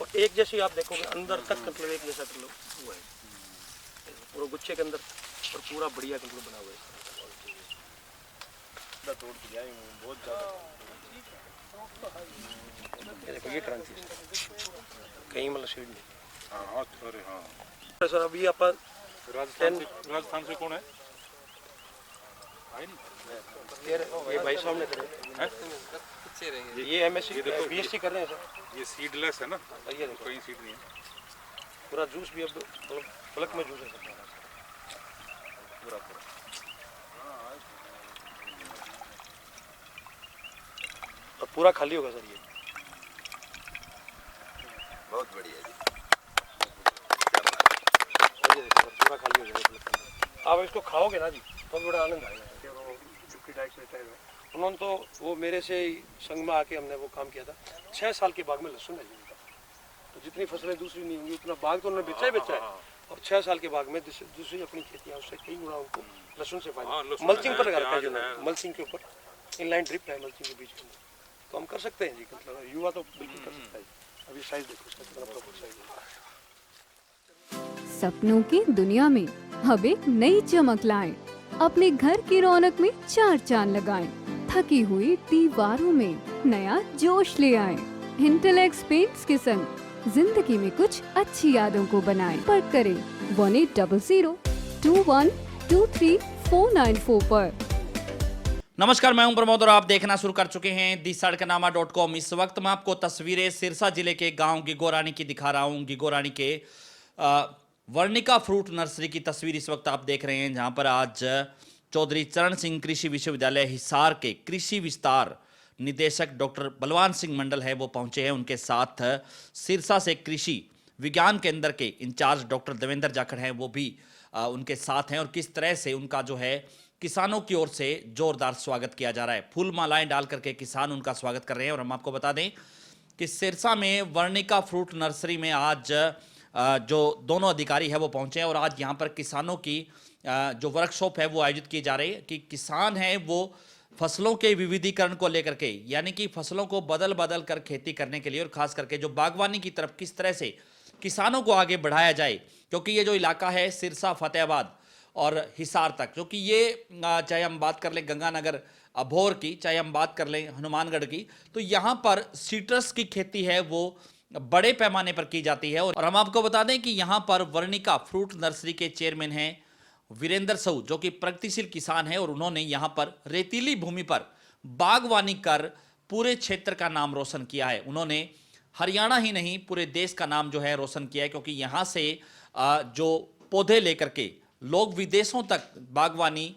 एक जैसी आप देखोगे अंदर तक मतलब एक जैसा मतलब हुआ है पूरा गुच्छे के अंदर और पूरा बढ़िया मतलब बना हुआ है। तोड़ दिया है बहुत ज़्यादा। ये देखो ये ट्रांजिस्टर कहीं मतलब सीड नहीं। हाँ अरे हाँ सर अभी आप राजस्थान से कौन है? ये भाई सामने खड़े हैं। ये एमएससी बीएससी कर रहे हैं सर। ये सीडलेस है ना? ये देखो कहीं सीड नहीं है। पूरा जूस भी अब पलक में जूस है सर पूरा पूरा। और पूरा खाली होगा सर ये। बहुत बढ़िया जी। ये देखो सर पूरा खाली हो जाएगा। आप इसको खाओगे ना जी तो बड़ा आनंद आएगा। उन्होंने तो वो मेरे से संग में आके हमने वो काम किया था। 6 साल के बाग में लहसुन है जिनका, तो जितनी फसलें दूसरी नहीं होंगी उतना बाग तो उन्होंने बेचा ही बेचा है। और 6 साल के बाग में दूसरी अपनी खेती है उससे कई गुना उनको लहसुन से फायदा। मल्चिंग पर लगा रखा है जो मल्चिंग के ऊपर इनलाइन ड्रिप है मल्चिंग के बीच में, तो हम कर सकते हैं जी। मतलब युवा तो बिल्कुल कर सकता है। अभी साइज देखो इसका कितना प्रॉपर साइज है। सपनों की दुनिया में अब एक नई चमक लाएं। अपने घर की रौनक में 4 चांद लगाएं। थकी हुई दीवारों में नया जोश ले आएं। इंटेलेक्स पेंट्स के संग जिंदगी में कुछ अच्छी यादों को बनाएं। संपर्क करें 180021239494 पर। नमस्कार, मैं हूं प्रमोद और आप देखना शुरू कर चुके हैं दी सड़कनामा.com। इस वक्त मैं आपको तस्वीरें सिरसा जिले के गांव गिगोरानी की दिखा रहा हूं। गिगोरानी के वर्णिका फ्रूट नर्सरी की तस्वीर इस वक्त आप देख रहे हैं, जहां पर आज चौधरी चरण सिंह कृषि विश्वविद्यालय हिसार के कृषि विस्तार निदेशक डॉक्टर बलवान सिंह मंडल है वो पहुंचे हैं। उनके साथ सिरसा से कृषि विज्ञान केंद्र के इंचार्ज डॉक्टर देवेंद्र जाखड़ हैं, वो भी उनके साथ हैं। और किस तरह से उनका जो है किसानों की ओर से जोरदार स्वागत किया जा रहा है। फूल मालाएं डाल करके किसान उनका स्वागत कर रहे हैं। और हम आपको बता दें कि सिरसा में वर्णिका फ्रूट नर्सरी में आज जो दोनों अधिकारी है वो पहुंचे हैं और आज यहाँ पर किसानों की जो वर्कशॉप है वो आयोजित की जा रही है कि किसान हैं वो फसलों के विविधीकरण को लेकर के, यानी कि फसलों को बदल बदल कर खेती करने के लिए और खास करके जो बागवानी की तरफ किस तरह से किसानों को आगे बढ़ाया जाए। क्योंकि ये जो इलाका है सिरसा फतेहाबाद और हिसार तक, क्योंकि ये चाहे हम बात कर लें गंगानगर अभोर की, चाहे हम बात कर लें हनुमानगढ़ की, तो यहाँ पर सीट्रस की खेती है वो बड़े पैमाने पर की जाती है। और हम आपको बता दें कि यहाँ पर वर्णिका फ्रूट नर्सरी के चेयरमैन हैं वीरेंद्र साहू, जो कि प्रगतिशील किसान है और उन्होंने यहाँ पर रेतीली भूमि पर बागवानी कर पूरे क्षेत्र का नाम रोशन किया है। उन्होंने हरियाणा ही नहीं पूरे देश का नाम जो है रोशन किया है, क्योंकि यहाँ से जो पौधे लेकर के लोग विदेशों तक बागवानी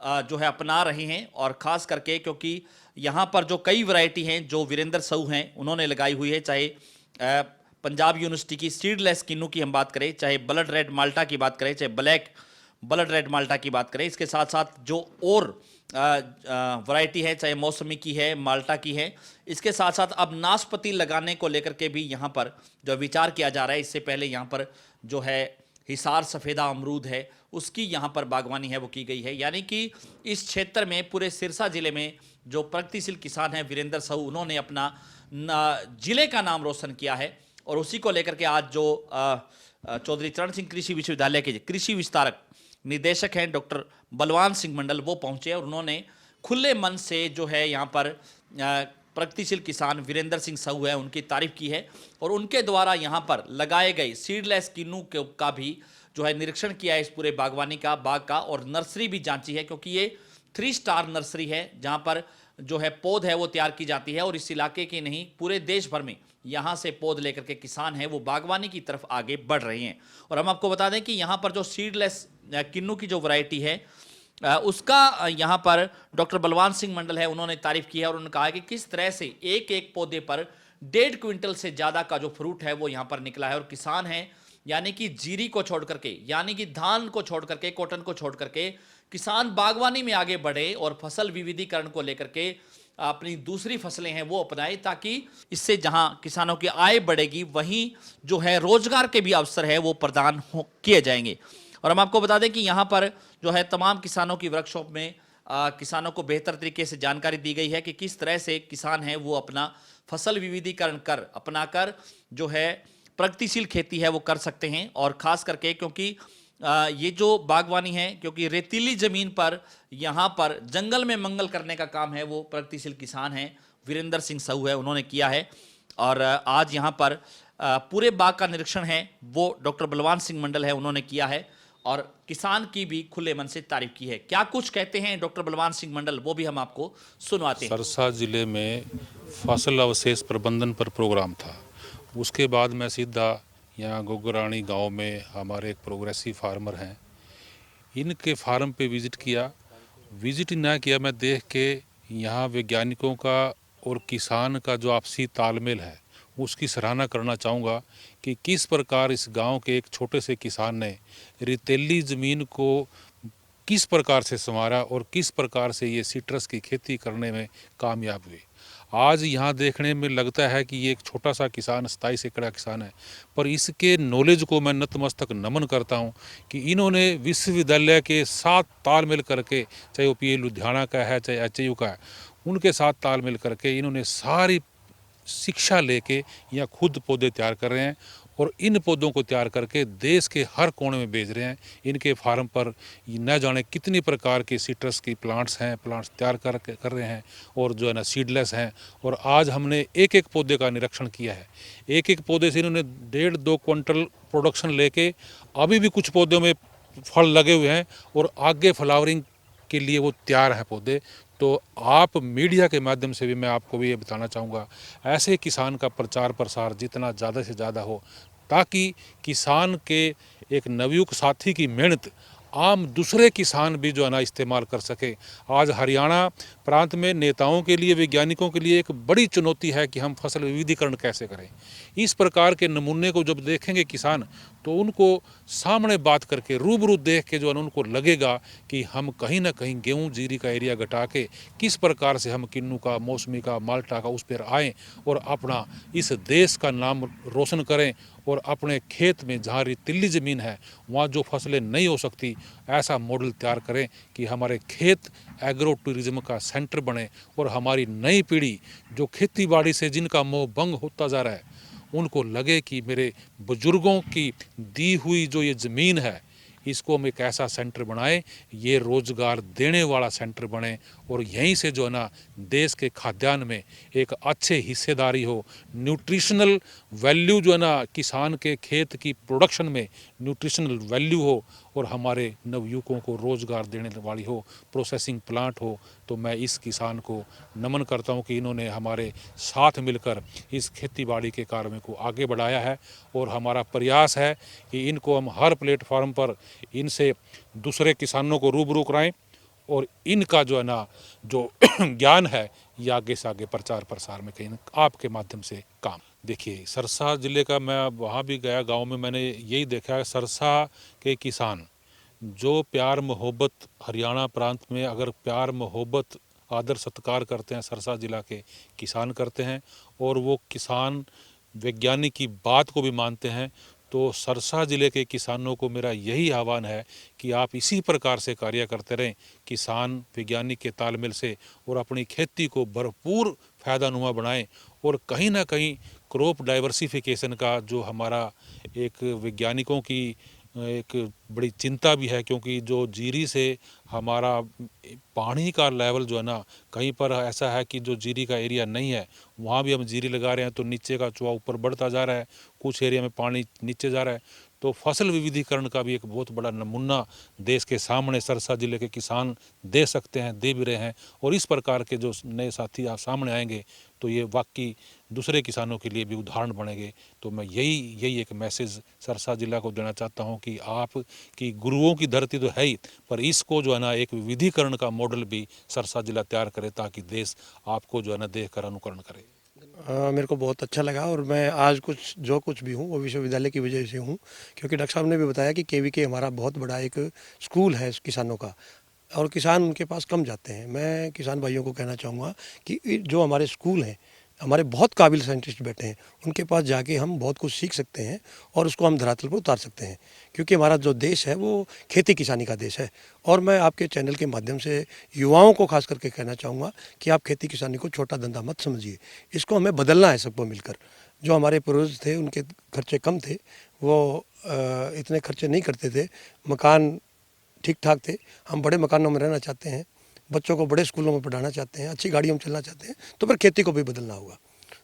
जो है अपना रहे हैं। और ख़ास करके क्योंकि यहाँ पर जो कई वैरायटी हैं जो वीरेंद्र साहू हैं उन्होंने लगाई हुई है, चाहे पंजाब यूनिवर्सिटी की सीडलेस किन्नू की हम बात करें, चाहे ब्लड रेड माल्टा की बात करें, चाहे ब्लैक ब्लड रेड माल्टा की बात करें, इसके साथ साथ जो और वैरायटी है चाहे मौसमी की है, माल्टा की है, इसके साथ साथ अब नाशपाती लगाने को लेकर के भी यहाँ पर जो विचार किया जा रहा है। इससे पहले यहाँ पर जो है हिसार सफ़ेदा अमरूद है उसकी यहाँ पर बागवानी है वो की गई है। यानी कि इस क्षेत्र में पूरे सिरसा जिले में जो प्रगतिशील किसान हैं वीरेंद्र साहू, उन्होंने अपना जिले का नाम रोशन किया है। और उसी को लेकर के आज जो चौधरी चरण सिंह कृषि विश्वविद्यालय के कृषि विस्तारक निदेशक हैं डॉक्टर बलवान सिंह मंडल वो पहुंचे और उन्होंने खुले मन से जो है यहाँ पर प्रगतिशील किसान वीरेंद्र सिंह साहू है उनकी तारीफ की है। और उनके द्वारा यहाँ पर लगाए गए सीडलेस किन्नू का भी जो है निरीक्षण किया है, इस पूरे बागवानी का बाग का, और नर्सरी भी जांची है, क्योंकि ये 3 स्टार नर्सरी है जहाँ पर जो है पौध है वो तैयार की जाती है। और इस इलाके के नहीं पूरे देश भर में यहाँ से पौध लेकर के किसान हैं वो बागवानी की तरफ आगे बढ़ रहे हैं। और हम आपको बता दें कि यहाँ पर जो सीडलेस किन्नू की जो वैरायटी है उसका यहाँ पर डॉक्टर बलवान सिंह मंडल है उन्होंने तारीफ की है। और उन्होंने कहा कि किस तरह से एक एक पौधे पर 1.5 क्विंटल से ज़्यादा का जो फ्रूट है वो यहाँ पर निकला है। और किसान हैं यानी कि जीरी को छोड़ करके, यानी कि धान को छोड़ करके, कॉटन को छोड़ करके किसान बागवानी में आगे बढ़े और फसल विविधीकरण को लेकर के अपनी दूसरी फसलें हैं वो अपनाएं, ताकि इससे जहां किसानों की आय बढ़ेगी वहीं जो है रोजगार के भी अवसर है वो प्रदान किए जाएंगे। और हम आपको बता दें कि यहाँ पर जो है तमाम किसानों की वर्कशॉप में किसानों को बेहतर तरीके से जानकारी दी गई है कि किस तरह से किसान हैं वो अपना फसल विविधीकरण कर अपनाकर जो है प्रगतिशील खेती है वो कर सकते हैं। और खास करके क्योंकि ये जो बागवानी है, क्योंकि रेतीली जमीन पर यहाँ पर जंगल में मंगल करने का काम है वो प्रगतिशील किसान हैं वीरेंद्र सिंह साहू है, उन्होंने किया है। और आज यहाँ पर पूरे बाग का निरीक्षण है वो डॉक्टर बलवान सिंह मंडल है, उन्होंने किया है और किसान की भी खुले मन से तारीफ की है। क्या कुछ कहते हैं डॉक्टर बलवान सिंह मंडल, वो भी हम आपको सुनवाते हैं। सरसा जिले में फसल अवशेष प्रबंधन पर प्रोग्राम था। उसके बाद मैं सीधा यहाँ गोगरानी गांव में हमारे एक प्रोग्रेसिव फार्मर हैं, इनके फार्म पे विज़िट किया। विज़िट ना किया, मैं देख के यहाँ वैज्ञानिकों का और किसान का जो आपसी तालमेल है उसकी सराहना करना चाहूँगा कि किस प्रकार इस गांव के एक छोटे से किसान ने रेतीली ज़मीन को किस प्रकार से संवारा और किस प्रकार से ये सिट्रस की खेती करने में कामयाब हुए। आज यहाँ देखने में लगता है कि ये एक छोटा सा किसान 27 एकड़ किसान है, पर इसके नॉलेज को मैं नतमस्तक नमन करता हूँ कि इन्होंने विश्वविद्यालय के साथ तालमेल करके, चाहे वो PU लुधियाना का है चाहे HU का है, उनके साथ तालमेल करके इन्होंने सारी शिक्षा लेके यहाँ खुद पौधे तैयार कर रहे हैं और इन पौधों को तैयार करके देश के हर कोने में भेज रहे हैं। इनके फार्म पर न जाने कितनी प्रकार के सिट्रस की प्लांट्स तैयार कर रहे हैं और जो है ना सीडलेस हैं। और आज हमने एक एक पौधे का निरीक्षण किया है। एक एक पौधे से इन्होंने 1.5-2 क्विंटल प्रोडक्शन लेके अभी भी कुछ पौधों में फल लगे हुए हैं और आगे फ्लावरिंग के लिए वो तैयार हैं पौधे। तो आप मीडिया के माध्यम से भी मैं आपको भी ये बताना चाहूँगा, ऐसे किसान का प्रचार प्रसार जितना ज़्यादा से ज़्यादा हो, ताकि किसान के एक नवयुग साथी की मेहनत आम दूसरे किसान भी जो है ना इस्तेमाल कर सके। आज हरियाणा प्रांत में नेताओं के लिए, वैज्ञानिकों के लिए एक बड़ी चुनौती है कि हम फसल विविधीकरण कैसे करें। इस प्रकार के नमूने को जब देखेंगे किसान, तो उनको सामने बात करके रूबरू देख के जो है ना उनको लगेगा कि हम कहीं ना कहीं गेहूं जीरी का एरिया घटा के किस प्रकार से हम किन्नू का, मौसमी का, माल्टा का उस पर आएँ और अपना इस देश का नाम रोशन करें और अपने खेत में जहाँ रेतीली ज़मीन है वहाँ जो फसलें नहीं हो सकती, ऐसा मॉडल तैयार करें कि हमारे खेत एग्रो टूरिज्म का सेंटर बने और हमारी नई पीढ़ी जो खेती बाड़ी से जिनका मोह भंग होता जा रहा है, उनको लगे कि मेरे बुजुर्गों की दी हुई जो ये ज़मीन है इसको हम एक ऐसा सेंटर बनाएं, ये रोज़गार देने वाला सेंटर बने और यहीं से जो है ना देश के खाद्यान्न में एक अच्छे हिस्सेदारी हो, न्यूट्रिशनल वैल्यू जो है ना किसान के खेत की प्रोडक्शन में न्यूट्रिशनल वैल्यू हो और हमारे नवयुवकों को रोज़गार देने वाली हो, प्रोसेसिंग प्लांट हो। तो मैं इस किसान को नमन करता हूं कि इन्होंने हमारे साथ मिलकर इस खेतीबाड़ी के कार्य को आगे बढ़ाया है और हमारा प्रयास है कि इनको हम हर प्लेटफॉर्म पर इनसे दूसरे किसानों को रूबरू कराएं और इनका जो है ना जो ज्ञान है ये आगे से आगे प्रचार प्रसार में कहीं आपके माध्यम से काम। देखिए, सरसा ज़िले का मैं वहाँ भी गया गांव में, मैंने यही देखा है सरसा के किसान जो प्यार मोहब्बत हरियाणा प्रांत में अगर प्यार मोहब्बत आदर सत्कार करते हैं, सरसा ज़िला के किसान करते हैं और वो किसान वैज्ञानिक की बात को भी मानते हैं। तो सरसा ज़िले के किसानों को मेरा यही आह्वान है कि आप इसी प्रकार से कार्य करते रहें, किसान वैज्ञानिक के तालमेल से और अपनी खेती को भरपूर फ़ायदानुमा बनाएं और कहीं ना कहीं क्रॉप डाइवर्सिफिकेशन का जो हमारा एक वैज्ञानिकों की एक बड़ी चिंता भी है, क्योंकि जो जीरी से हमारा पानी का लेवल जो है ना कहीं पर ऐसा है कि जो जीरी का एरिया नहीं है वहाँ भी हम जीरी लगा रहे हैं तो नीचे का चुआ ऊपर बढ़ता जा रहा है, कुछ एरिया में पानी नीचे जा रहा है। तो फसल विविधीकरण का भी एक बहुत बड़ा नमूना देश के सामने सरसा जिले के किसान दे सकते हैं, दे भी रहे हैं। और इस प्रकार के जो नए साथी आप सामने आएंगे तो ये वाकई दूसरे किसानों के लिए भी उदाहरण बनेंगे। तो मैं यही एक मैसेज सरसा जिला को देना चाहता हूँ कि आप की गुरुओं की धरती तो है ही, पर इसको जो है ना एक विविधीकरण का मॉडल भी सरसा जिला तैयार करे ताकि देश आपको जो है ना देख कर अनुकरण करे। मेरे को बहुत अच्छा लगा और मैं आज जो कुछ भी हूँ वो विश्वविद्यालय की वजह से हूँ, क्योंकि डॉक्टर साहब ने भी बताया कि KVK हमारा बहुत बड़ा एक स्कूल है किसानों का और किसान उनके पास कम जाते हैं। मैं किसान भाइयों को कहना चाहूँगा कि जो हमारे स्कूल हैं हमारे बहुत काबिल साइंटिस्ट बैठे हैं, उनके पास जाके हम बहुत कुछ सीख सकते हैं और उसको हम धरातल पर उतार सकते हैं, क्योंकि हमारा जो देश है वो खेती किसानी का देश है। और मैं आपके चैनल के माध्यम से युवाओं को खास करके कहना चाहूँगा कि आप खेती किसानी को छोटा धंधा मत समझिए, इसको हमें बदलना है सबको मिलकर। जो हमारे पूर्वज थे उनके खर्चे कम थे, वो इतने खर्चे नहीं करते थे, मकान ठीक ठाक थे। हम बड़े मकानों में रहना चाहते हैं, बच्चों को बड़े स्कूलों में पढ़ाना चाहते हैं, अच्छी गाड़ियों में चलना चाहते हैं, तो फिर खेती को भी बदलना होगा।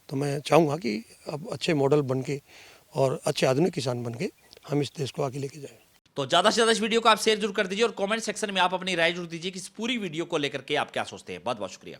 तो मैं चाहूँगा कि अब अच्छे मॉडल बन के और अच्छे आधुनिक किसान बन के हम इस देश को आगे लेके जाएं। तो ज्यादा से ज्यादा इस वीडियो को आप शेयर जरूर कर दीजिए और कमेंट सेक्शन में आप अपनी राय जरूर दीजिए कि इस पूरी वीडियो को लेकर के आप क्या सोचते हैं। बहुत बहुत शुक्रिया।